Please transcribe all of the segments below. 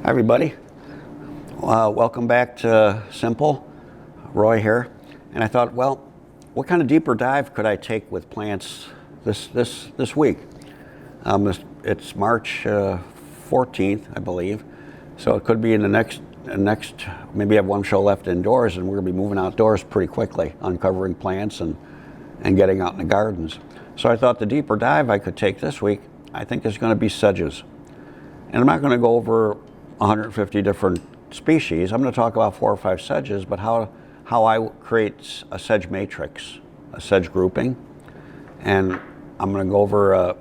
Hi everybody, welcome back to Simple. Roy here, and I thought, well, what kind of deeper dive could I take with plants this week? It's March 14th, I believe, so it could be in the next maybe I have one show left indoors, and we're gonna be moving outdoors pretty quickly, uncovering plants and getting out in the gardens. So I thought the deeper dive I could take this week, I think, is going to be sedges. And I'm not going to go over 150 different species. I'm going to talk about 4 or 5 sedges, but how I create a sedge matrix, a sedge grouping. And I'm going to go over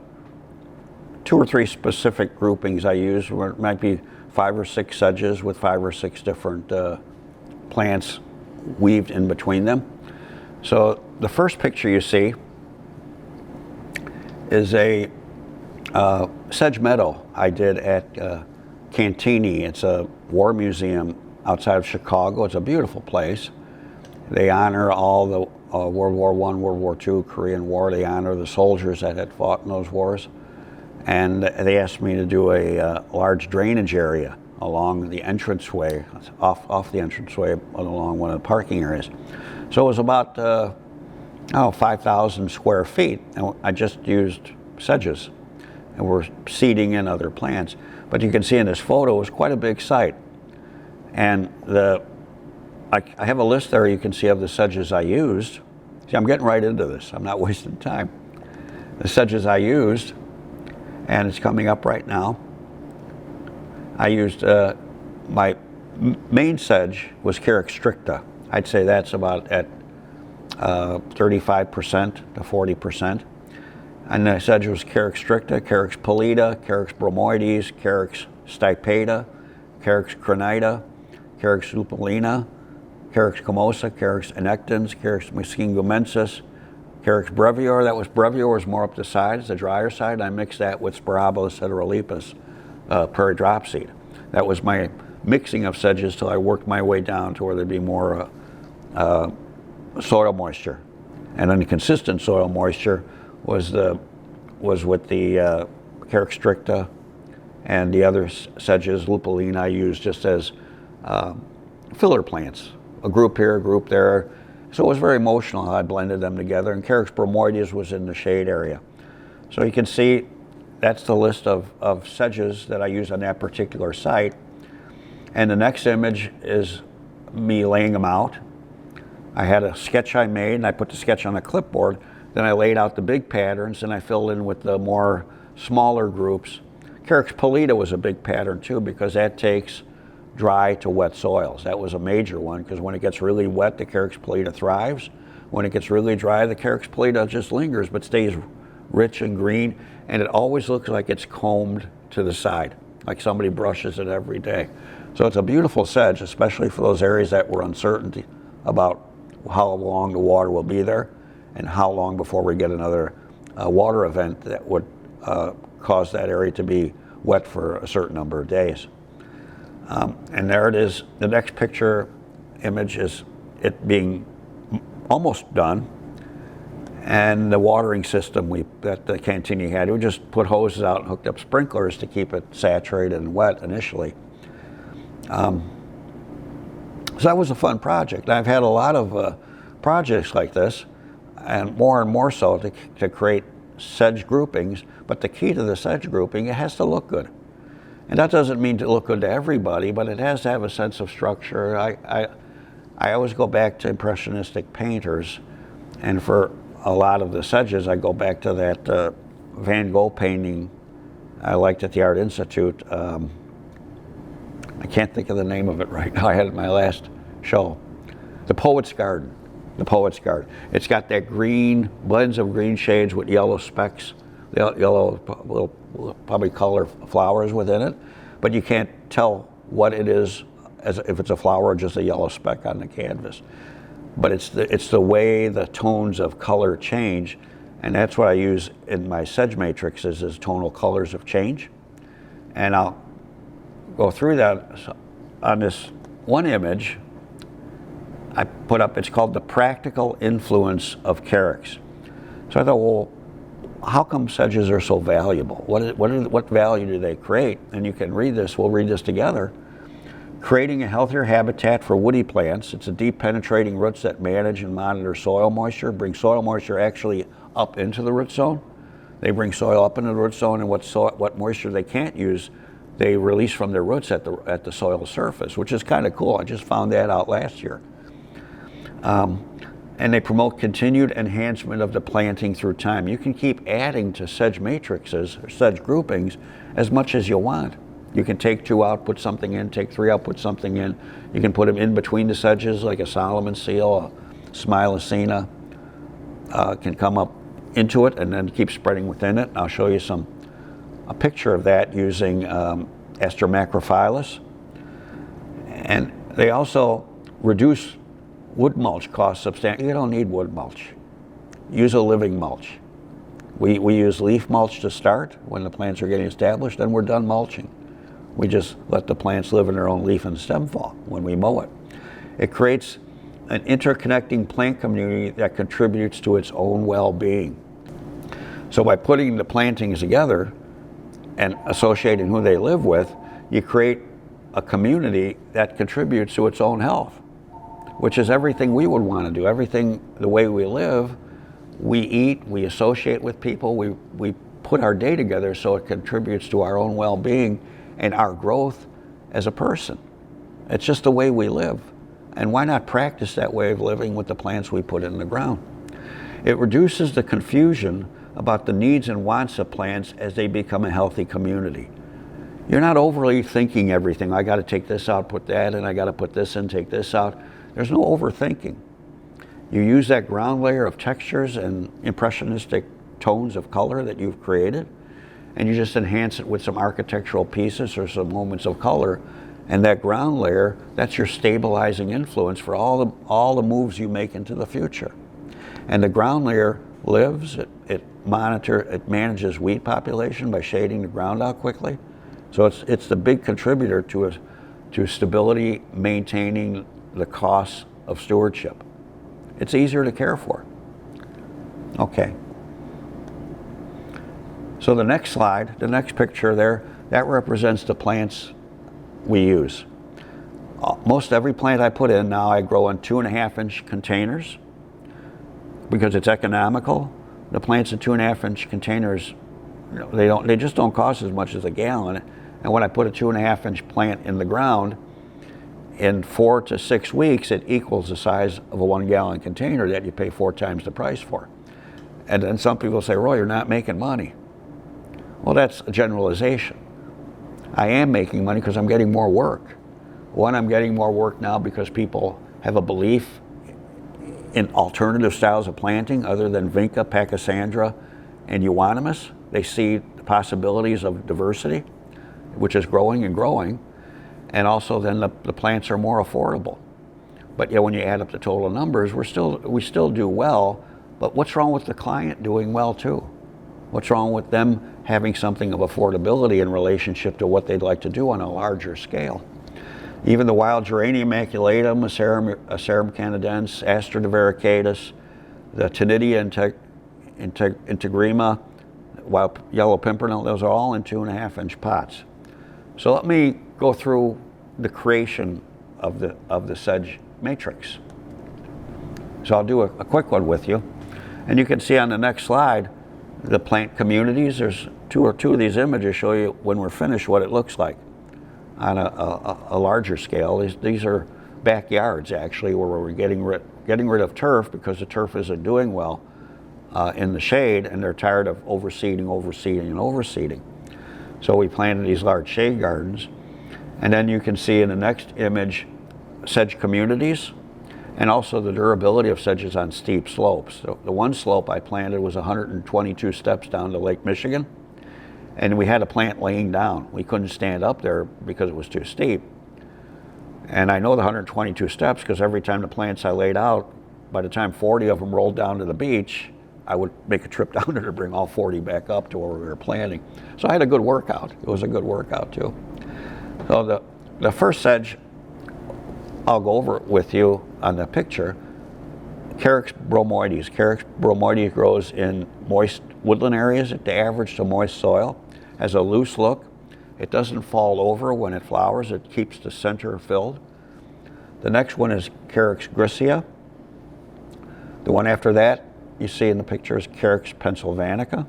2 or 3 specific groupings I use, where it might be 5 or 6 sedges with 5 or 6 different plants weaved in between them. So the first picture you see is a sedge meadow I did at Cantini. It's a war museum outside of Chicago. It's a beautiful place. They honor all the World War I, World War II, Korean War. They honor the soldiers that had fought in those wars. And they asked me to do a large drainage area along the entranceway, off the entranceway along one of the parking areas. So it was about 5,000 square feet, and I just used sedges, and we're seeding in other plants. But you can see in this photo, it was quite a big site. And I have a list there you can see of the sedges I used. See, I'm getting right into this. I'm not wasting time. The sedges I used, and it's coming up right now. I used, my main sedge was Carex stricta. I'd say that's about at 35% to 40%. And the sedge was Carex stricta, Carex pallida, Carex bromoides, Carex stipata, Carex crenita, Carex lupulina, Carex comosa, Carex annectans, Carex mesquingumensis, Carex brevior. That was brevior was more up the side, it's the drier side. I mixed that with Spirabolus heterolepis, prairie drop seed. That was my mixing of sedges till I worked my way down to where there'd be more soil moisture. And then the consistent soil moisture was with the Carex stricta and the other sedges, lupulina, I used just as filler plants. A group here, a group there. So it was very emotional how I blended them together, and Carex bromoides was in the shade area. So you can see that's the list of sedges that I use on that particular site. And the next image is me laying them out. I had a sketch I made, and I put the sketch on a clipboard. Then I laid out the big patterns, and I filled in with the more smaller groups. Carex pallida was a big pattern too, because that takes dry to wet soils. That was a major one, because when it gets really wet, the Carex pallida thrives. When it gets really dry, the Carex pallida just lingers, but stays rich and green, and it always looks like it's combed to the side, like somebody brushes it every day. So it's a beautiful sedge, especially for those areas that were uncertain about how long the water will be there and how long before we get another water event that would cause that area to be wet for a certain number of days. And there it is. The next picture image is it being almost done. And the watering system that the Cantini had, we just put hoses out and hooked up sprinklers to keep it saturated and wet initially. So that was a fun project. I've had a lot of projects like this, and more so to create sedge groupings. But the key to the sedge grouping, it has to look good. And that doesn't mean to look good to everybody, but it has to have a sense of structure. I always go back to Impressionistic painters, and for a lot of the sedges, I go back to that Van Gogh painting I liked at the Art Institute. I can't think of the name of it right now. I had it in my last show. The Poet's Garden. The Poet's Garden. It's got that green, blends of green shades with yellow specks. The yellow will probably color flowers within it, but you can't tell what it is as if it's a flower or just a yellow speck on the canvas. But it's the way the tones of color change, and that's what I use in my sedge matrices is tonal colors of change. And I'll go through that on this one image I put up. It's called The Practical Influence of Carex. So I thought, well, how come sedges are so valuable? What value do they create? And you can read this, we'll read this together. Creating a healthier habitat for woody plants. It's a deep penetrating roots that manage and monitor soil moisture, bring soil moisture actually up into the root zone. They bring soil up into the root zone, and what moisture they can't use, they release from their roots at the soil surface, which is kind of cool. I just found that out last year. And they promote continued enhancement of the planting through time. You can keep adding to sedge matrices or sedge groupings as much as you want. You can take 2 out, put something in, take 3 out, put something in. You can put them in between the sedges, like a Solomon seal, a Smilacina can come up into it and then keep spreading within it. I'll show you a picture of that using Astromacrophyllus. And they also reduce wood mulch costs substantially. You don't need wood mulch. Use a living mulch. We use leaf mulch to start when the plants are getting established, then we're done mulching. We just let the plants live in their own leaf and stem fall when we mow it. It creates an interconnecting plant community that contributes to its own well-being. So by putting the plantings together and associating who they live with, you create a community that contributes to its own health, which is everything we would want to do. Everything, the way we live, we eat, we associate with people, we put our day together so it contributes to our own well-being and our growth as a person. It's just the way we live. And why not practice that way of living with the plants we put in the ground? It reduces the confusion about the needs and wants of plants as they become a healthy community. You're not overly thinking everything. I got to take this out, put that in, I got to put this in, take this out. There's no overthinking. You use that ground layer of textures and impressionistic tones of color that you've created, and you just enhance it with some architectural pieces or some moments of color. And that ground layer, that's your stabilizing influence for all the moves you make into the future. And the ground layer lives, it manages weed population by shading the ground out quickly. So it's the big contributor to stability, maintaining the costs of stewardship. It's easier to care for. Okay. So the next slide, the next picture there, that represents the plants we use. Most every plant I put in now I grow in 2.5-inch containers because it's economical. The plants in 2.5-inch containers, they just don't cost as much as a gallon. And when I put a 2.5-inch plant in the ground, in 4 to 6 weeks, it equals the size of a 1-gallon container that you pay 4 times the price for. And then some people say, Roy, you're not making money. Well, that's a generalization. I am making money because I'm getting more work. One, I'm getting more work now because people have a belief in alternative styles of planting other than Vinca, Pachysandra, and Euonymus. They see the possibilities of diversity, which is growing and growing. And also then the plants are more affordable. But yeah, when you add up the total numbers, we still do well, but what's wrong with the client doing well too? What's wrong with them having something of affordability in relationship to what they'd like to do on a larger scale? Even the wild Geranium maculatum, Asarum canadense, Aster variegatus, the Tonidia integrima, wild yellow pimpernel, those are all in 2.5-inch pots. So let me go through the creation of the sedge matrix. So I'll do a quick one with you. And you can see on the next slide, the plant communities. There's two of these images show you when we're finished what it looks like on a larger scale. These are backyards actually where we're getting rid of turf because the turf isn't doing well in the shade, and they're tired of overseeding. So we planted these large shade gardens. And then you can see in the next image sedge communities, and also the durability of sedges on steep slopes. So the one slope I planted was 122 steps down to Lake Michigan, and we had a plant laying down. We couldn't stand up there because it was too steep. And I know the 122 steps because every time the plants I laid out, by the time 40 of them rolled down to the beach, I would make a trip down there to bring all 40 back up to where we were planting. So I had a good workout. It was a good workout too. So the first sedge I'll go over it with you on the picture Carex bromoides. Carex bromoides grows in moist woodland areas. The average to moist soil. Has a loose look. It doesn't fall over when it flowers. It keeps the center filled. The next one is Carex gricia. The one after that you see in the picture is Carex pennsylvanica.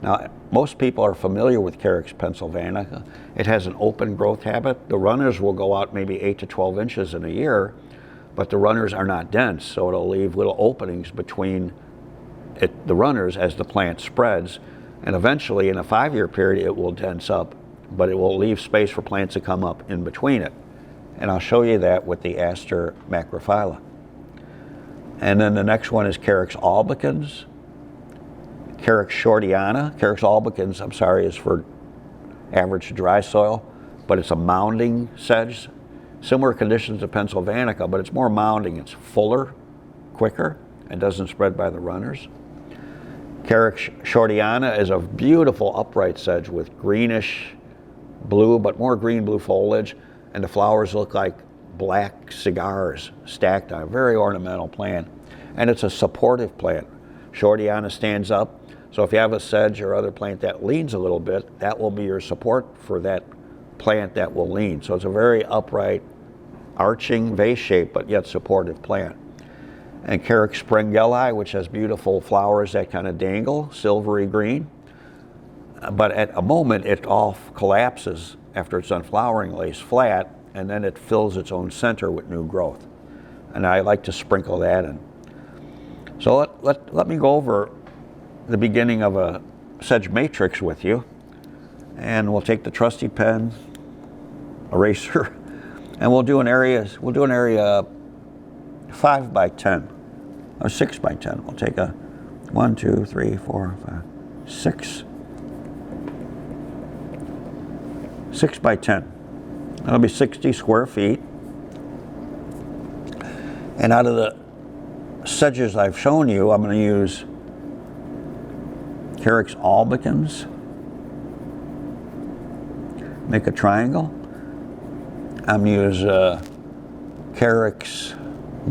Now, most people are familiar with Carex pennsylvanica. It has an open growth habit. The runners will go out maybe 8 to 12 inches in a year, but the runners are not dense, so it'll leave little openings between the runners as the plant spreads, and eventually in a 5-year period it will dense up, but it will leave space for plants to come up in between it. And I'll show you that with the Aster macrophylla. And then the next one is Carex albicans. Carex shortiana. Carex albicans, I'm sorry, is for average to dry soil, but it's a mounding sedge. Similar conditions to pennsylvanica, but it's more mounding. It's fuller, quicker, and doesn't spread by the runners. Carex shortiana is a beautiful upright sedge with greenish blue, but more green-blue foliage, and the flowers look like black cigars stacked on a very ornamental plant. And it's a supportive plant. Shortiana stands up. So if you have a sedge or other plant that leans a little bit, that will be your support for that plant that will lean. So it's a very upright, arching, vase-shaped, but yet supportive plant. And Carex springeli, which has beautiful flowers that kind of dangle, silvery green. But at a moment, it all collapses after it's done flowering, lays flat, and then it fills its own center with new growth. And I like to sprinkle that in. So let me go over the beginning of a sedge matrix with you, and we'll take the trusty pen, eraser, and we'll do an area 5 by 10 or 6 by 10. We'll take a 1, 2, 3, 4, 5, 6 by 10. That'll be 60 square feet. And out of the sedges I've shown you, I'm going to use Carex albicans, make a triangle. I'm going to use Carex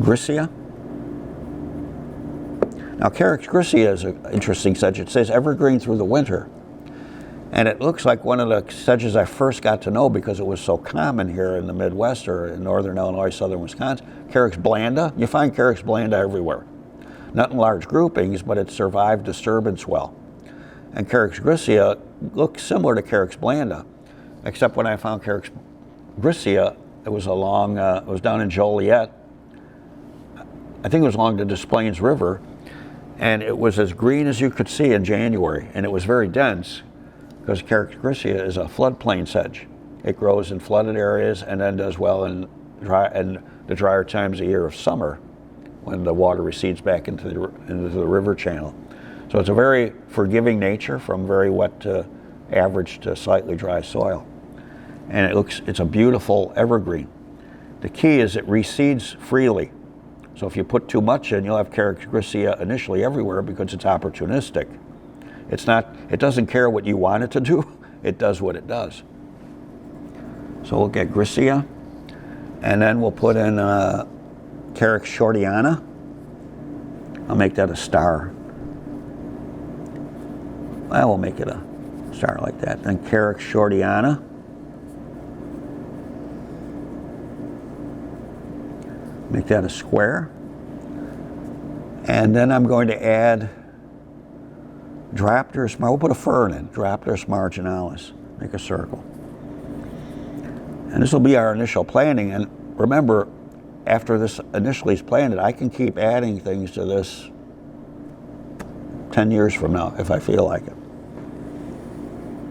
gricia. Now Carex gricia is an interesting sedge. It says evergreen through the winter. And it looks like one of the sedges I first got to know because it was so common here in the Midwest or in northern Illinois, southern Wisconsin. Carex blanda. You find Carex blanda everywhere. Not in large groupings, but it survived disturbance well. And Carex gricia looks similar to Carex blanda, except when I found Carex gricia, it was it was down in Joliet. I think it was along the Des Plaines River, and it was as green as you could see in January, and it was very dense because Carex gricia is a floodplain sedge. It grows in flooded areas and then does well in the drier times of year of summer when the water recedes back into the river channel. So it's a very forgiving nature from very wet to average to slightly dry soil. And it's a beautiful evergreen. The key is it reseeds freely. So if you put too much in, you'll have Carex gricia initially everywhere because it's opportunistic. It doesn't care what you want it to do, it does what it does. So we'll get gricia, and then we'll put in Carex shortiana. I'll make that a star. I will make it a star like that. Then Carex shortiana. Make that a square. And then I'm going to add we'll put a fern in, Dipteris marginalis. Make a circle. And this will be our initial planting. And remember, after this initially is planted, I can keep adding things to this 10 years from now if I feel like it.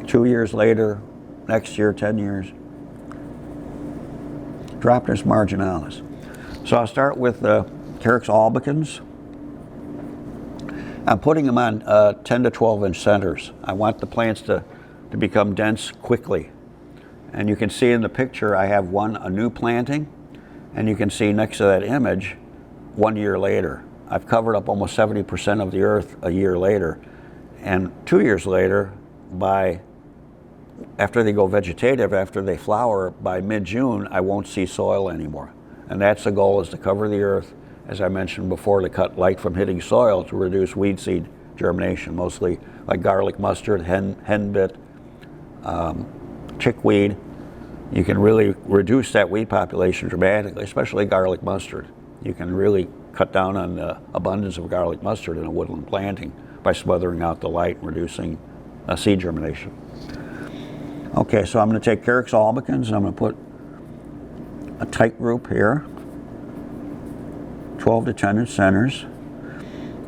2 years later, next year, 10 years. Dipteris marginalis. So I'll start with the Carex albicans. I'm putting them on 10 to 12 inch centers. I want the plants to become dense quickly. And you can see in the picture I have a new planting, and you can see next to that image 1 year later. I've covered up almost 70% of the earth a year later. And 2 years later, after they go vegetative, after they flower, by mid-June, I won't see soil anymore. And that's the goal, is to cover the earth as I mentioned before, to cut light from hitting soil to reduce weed seed germination, mostly like garlic mustard, henbit, chickweed. You can really reduce that weed population dramatically, especially garlic mustard. You can really cut down on the abundance of garlic mustard in a woodland planting by smothering out the light and reducing seed germination. Okay, so I'm going to take Carex albicans and I'm going to put a tight group here, 12 to 10 inch centers,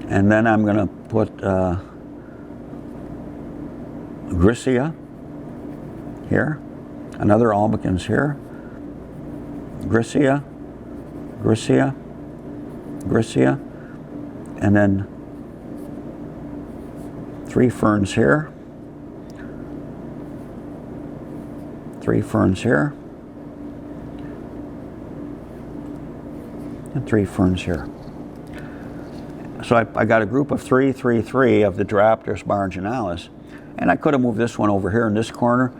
and then I'm going to put Grisea here, another albicans here, Grisea, Grisea, Grisea, and then 3 ferns here, 3 ferns here, and 3 ferns here. So I got a group of 3, 3, 3 of the Diropterus marginalis, and I could have moved this one over here in this corner.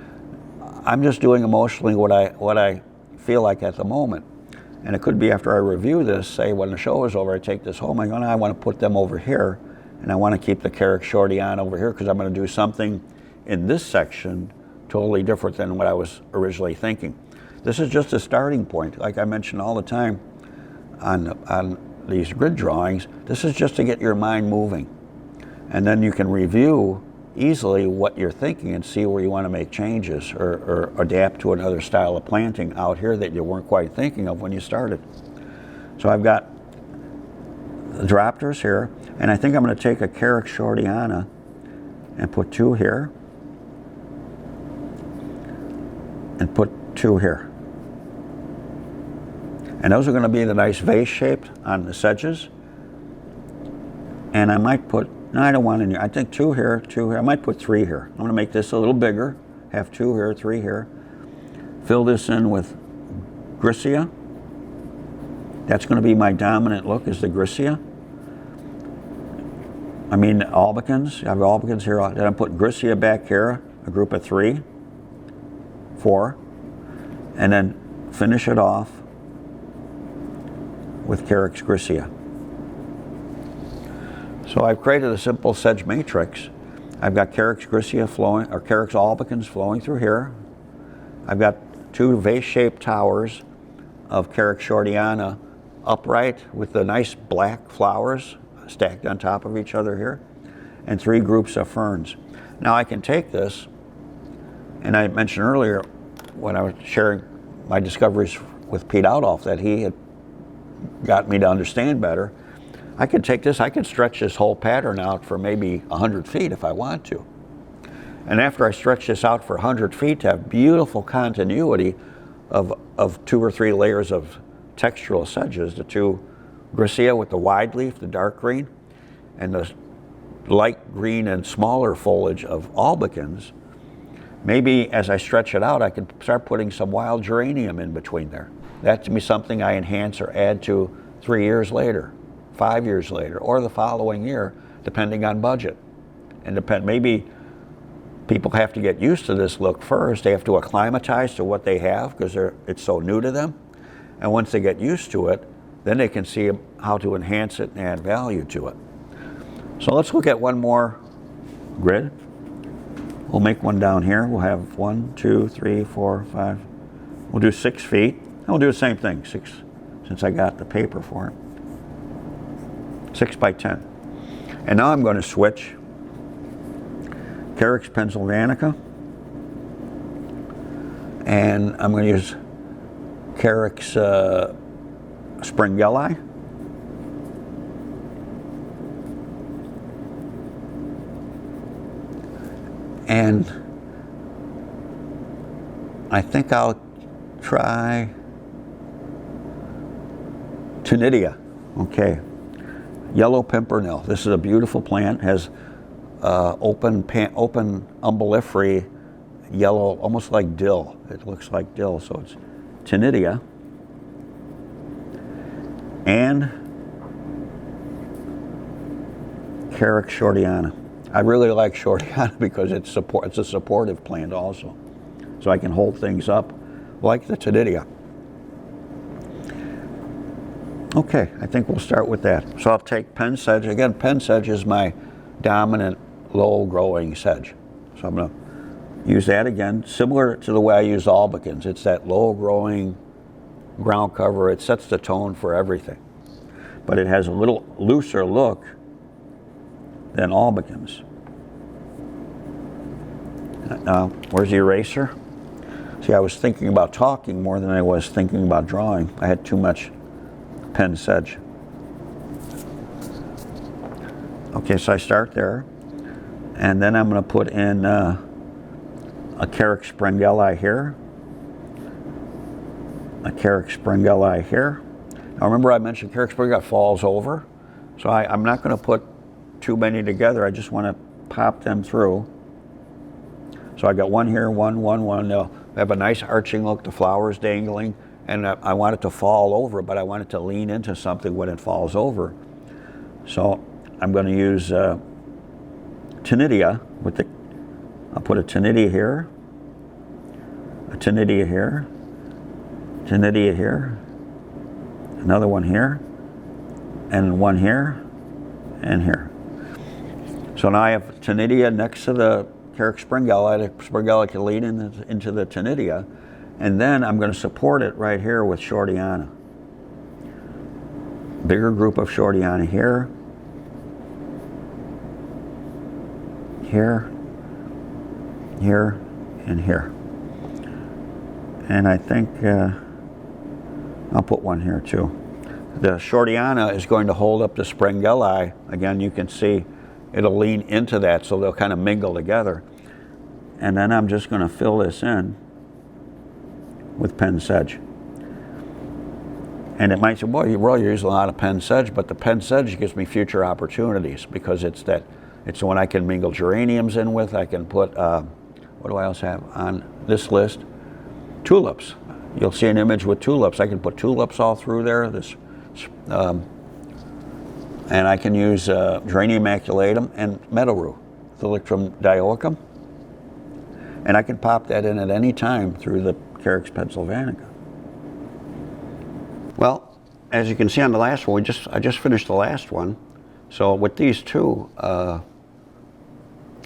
I'm just doing emotionally what I feel like at the moment. And it could be after I review this, say when the show is over, I take this home, I go, I want to put them over here, and I want to keep the Carex shortiana over here because I'm going to do something in this section totally different than what I was originally thinking. This is just a starting point. Like I mention all the time on these grid drawings, this is just to get your mind moving. And then you can review easily what you're thinking and see where you want to make changes or adapt to another style of planting out here that you weren't quite thinking of when you started. So I've got the Diropterus here, and I think I'm going to take a Carex shortiana and put 2 here and put 2 here. And those are going to be the nice vase shaped on the sedges. And I might put, no, I don't want any, I think 2 here, 2 here. I might put 3 here. I'm going to make this a little bigger, have 2 here, 3 here. Fill this in with Grisea. That's going to be my dominant look, is the Grisea. I mean albicans. I have albicans here. Then I put Grisea back here, a group of 3, 4, and then finish it off with Carex Grisea. So I've created a simple sedge matrix. I've got Carex Grisea flowing, or Carex albicans flowing through here. I've got 2 vase-shaped towers of Carex shortiana upright with the nice black flowers stacked on top of each other here, and 3 groups of ferns. Now I can take this, and I mentioned earlier when I was sharing my discoveries with Pete Outhoff that he had got me to understand better. I could take this, I could stretch this whole pattern out for maybe 100 feet if I want to. And after I stretch this out for 100 feet to have beautiful continuity of 2 or 3 layers of textural sedges, the 2 Grisea with the wide leaf, the dark green, and the light green and smaller foliage of albicans, maybe as I stretch it out, I could start putting some wild geranium in between there. That to be something I enhance or add to 3 years later, 5 years later, or the following year, depending on budget. And maybe people have to get used to this look first. They have to acclimatize to what they have because it's so new to them. And once they get used to it, then they can see how to enhance it and add value to it. So let's look at one more grid. We'll make one down here. We'll have 1, 2, 3, 4, 5. We'll do 6 feet. And we'll do the same thing, 6, since I got the paper for it. 6 by 10. And now I'm going to switch Carex pennsylvanica, and I'm going to use Carex springeli, and I think I'll try Tonidia. Okay, yellow pimpernel. This is a beautiful plant. Has open umbellifery yellow, almost like dill. It looks like dill, so it's Tonidia. And Carex shortiana. I really like shortiana because it's a supportive plant also. So I can hold things up like the Tonidia. Okay, I think we'll start with that. So I'll take pen sedge. Again, pen sedge is my dominant low-growing sedge. So I'm going to use that again, similar to the way I use albicans. It's that low-growing ground cover. It sets the tone for everything. But it has a little looser look than albicans. Where's the eraser? See, I was thinking about talking more than I was thinking about drawing. I had too much pen sedge. Okay, so I start there, and then I'm going to put in a Carex springeli here, a Carex springeli here. Now remember I mentioned Carex springeli falls over, so I'm not going to put too many together. I just want to pop them through. So I got one here, one. They'll have a nice arching look, the flowers dangling, and I want it to fall over, but I want it to lean into something when it falls over. So I'm going to use Tinidia with the, I'll put a Tinidia here, a Tinidia here, Tinidia here, another one here, and one here, and here. So now I have Tinidia next to the Carex springeli. The springeli can lead into the Tinidia, and then I'm going to support it right here with shortiana. Bigger group of shortiana here, here, here, and here. And I think I'll put one here too. The shortiana is going to hold up the springeli. Again, you can see it'll lean into that, so they'll kind of mingle together. And then I'm just going to fill this in with pen sedge. And it might say, well, you're using a lot of pen sedge, but the pen sedge gives me future opportunities because it's the one I can mingle geraniums in with. I can put, what do I else have on this list? Tulips. You'll see an image with tulips. I can put tulips all through there. And I can use geranium maculatum and meadowrue, Thalictrum dioicum. And I can pop that in at any time through the Carex pennsylvanica. Well, as you can see on the last one, I just finished the last one. So with these two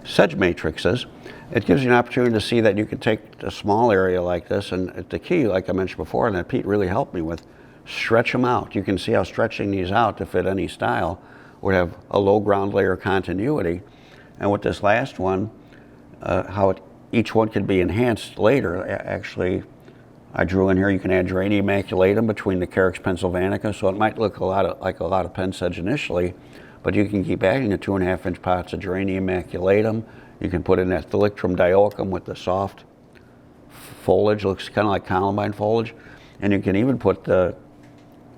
sedge matrices, it gives you an opportunity to see that you can take a small area like this, and the key, like I mentioned before, and that Pete really helped me with, stretch them out. You can see how stretching these out to fit any style would have a low ground layer continuity. And with this last one, each one can be enhanced later. Actually, I drew in here, you can add geranium maculatum between the Carex pennsylvanica, so it might look like a lot of pen sedge initially, but you can keep adding the 2.5-inch pots of geranium maculatum. You can put in that Thalictrum dioicum with the soft foliage, looks kind of like columbine foliage, and you can even put the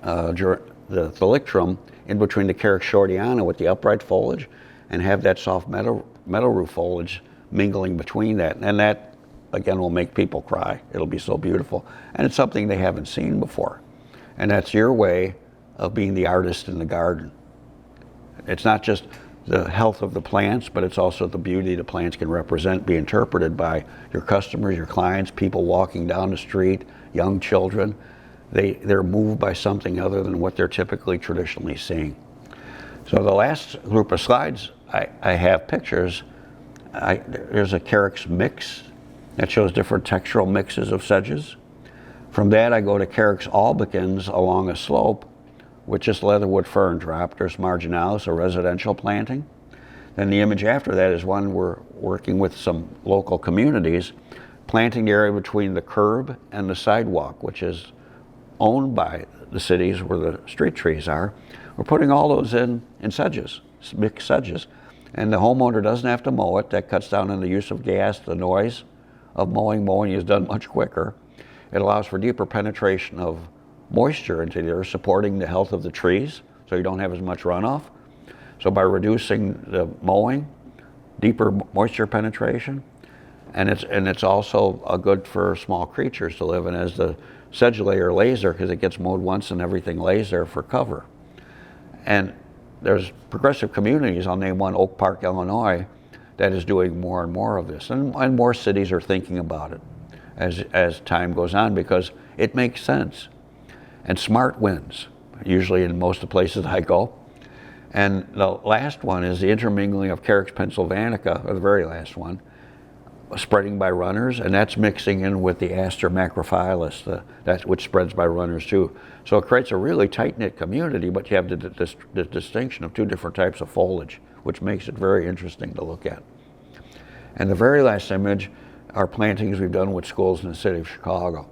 Thalictrum in between the Carex shortiana with the upright foliage and have that soft meadowrue foliage mingling between that. And that, again, will make people cry. It'll be so beautiful. And it's something they haven't seen before. And that's your way of being the artist in the garden. It's not just the health of the plants, but it's also the beauty the plants can represent, be interpreted by your customers, your clients, people walking down the street, young children. They're moved by something other than what they're typically traditionally seeing. So the last group of slides, I have pictures. There's a Carex mix that shows different textural mixes of sedges. From that, I go to Carex albicans along a slope with just leatherwood fern, Dropteris marginalis, a residential planting. Then the image after that is one we're working with some local communities, planting the area between the curb and the sidewalk, which is owned by the cities where the street trees are. We're putting all those in sedges, mixed sedges. And the homeowner doesn't have to mow it. That cuts down on the use of gas, the noise of mowing. Mowing is done much quicker. It allows for deeper penetration of moisture into there, supporting the health of the trees, so you don't have as much runoff. So by reducing the mowing, deeper moisture penetration, and it's also good for small creatures to live in as the sedge layer lays there, because it gets mowed once and everything lays there for cover. And there's progressive communities, I'll name one, Oak Park, Illinois, that is doing more and more of this. And more cities are thinking about it as time goes on, because it makes sense. And smart wins. usually in most of the places I go. And the last one is the intermingling of Carex pennsylvanica, or the very last one, spreading by runners, and that's mixing in with the Aster macrophyllus, which spreads by runners too. So it creates a really tight-knit community, but you have the distinction of two different types of foliage, which makes it very interesting to look at. And the very last image are plantings we've done with schools in the city of Chicago,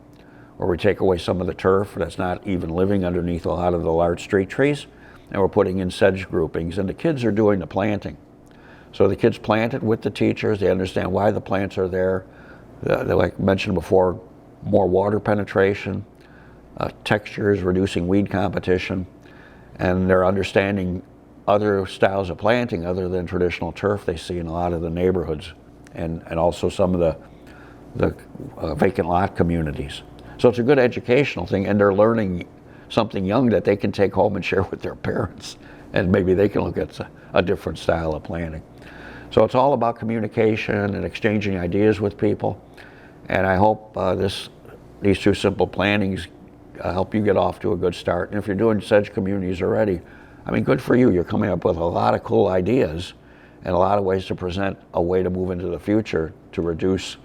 where we take away some of the turf that's not even living underneath a lot of the large street trees, and we're putting in sedge groupings, and the kids are doing the planting. So the kids plant it with the teachers, they understand why the plants are there. Like mentioned before, more water penetration, textures, reducing weed competition, and they're understanding other styles of planting other than traditional turf they see in a lot of the neighborhoods, and also some of the vacant lot communities. So it's a good educational thing, and they're learning something young that they can take home and share with their parents, and maybe they can look at a different style of planting. So it's all about communication and exchanging ideas with people, and I hope these two simple plantings help you get off to a good start. And if you're doing sedge communities already, I mean, good for you. You're coming up with a lot of cool ideas and a lot of ways to present a way to move into the future to reduce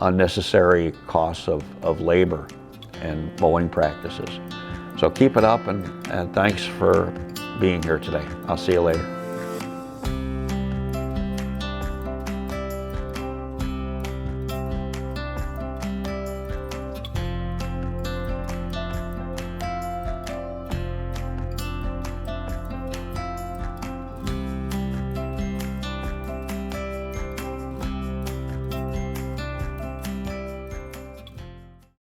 unnecessary costs of labor and mowing practices. So keep it up, and thanks for being here today. I'll see you later.